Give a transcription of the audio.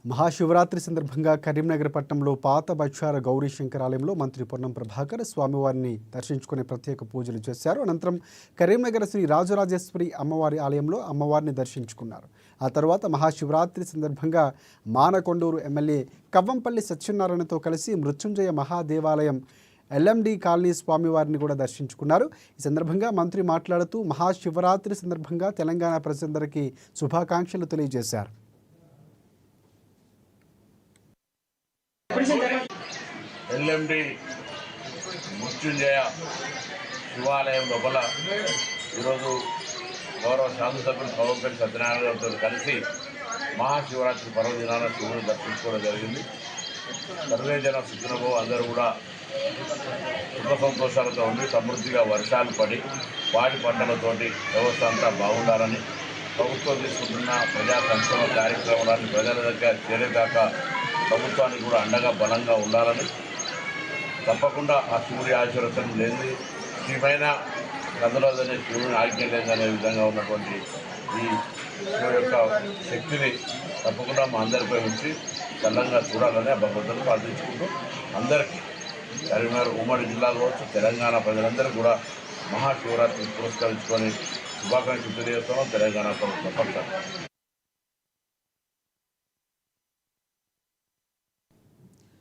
మహాశివరాత్రి సందర్భంగా కరీంనగర్ పట్టణంలో పాత బచ్చార గౌరీశంకర్ ఆలయంలో మంత్రి పొన్నం ప్రభాకర్ స్వామివారిని దర్శించుకునే ప్రత్యేక పూజలు చేశారు. అనంతరం కరీంనగర్ శ్రీ రాజరాజేశ్వరి అమ్మవారి ఆలయంలో అమ్మవారిని దర్శించుకున్నారు. ఆ తర్వాత మహాశివరాత్రి సందర్భంగా మానకొండూరు ఎమ్మెల్యే కవ్వంపల్లి సత్యనారాయణతో కలిసి మృత్యుంజయ మహాదేవాలయం ఎల్ఎండి కాలనీ స్వామివారిని కూడా దర్శించుకున్నారు. ఈ సందర్భంగా మంత్రి మాట్లాడుతూ మహాశివరాత్రి సందర్భంగా తెలంగాణ ప్రజలందరికీ శుభాకాంక్షలు తెలియజేశారు. ఎల్ఎండి మృత్యుంజయ శివాలయం లోపల ఈరోజు గౌరవ శాసనసభ్యులు కవ్వంపల్లి సత్యనారాయణ గారితో కలిసి మహాశివరాత్రి పర్వదినాన శివుని దర్శించుకోవడం జరిగింది. సర్వే జన సుఖనభో అందరూ కూడా సుఖ సంతోషాలతో ఉండి సమృద్ధిగా వర్షాలు పడి వాడి పంటలతోటి వ్యవస్థ అంతా బాగుండాలని, ప్రభుత్వం తీసుకుంటున్న ప్రజా సంక్షేమ కార్యక్రమాలను ప్రజల దగ్గర చేరేదాకా ప్రభుత్వానికి కూడా అండగా బలంగా ఉండాలని, తప్పకుండా ఆ శివుడి ఆశీర్వచనం లేని శ్రీమైన కదలదనే శివుని ఆజ్ఞ లేదనే విధంగా ఉన్నటువంటి ఈ శివుడి యొక్క శక్తిని తప్పకుండా మా అందరిపై ఉంచి చల్లంగా చూడాలని ఆ భగవంతుని ప్రార్థించుకుంటూ అందరికీ కరీంనగర్ ఉమ్మడి జిల్లా కావచ్చు తెలంగాణ ప్రజలందరూ కూడా మహాశివరాత్రిని పురస్కరించుకొని శుభాకాంక్షలు తెలియజేస్తున్నాం. తెలంగాణ ప్రభుత్వం పక్షాన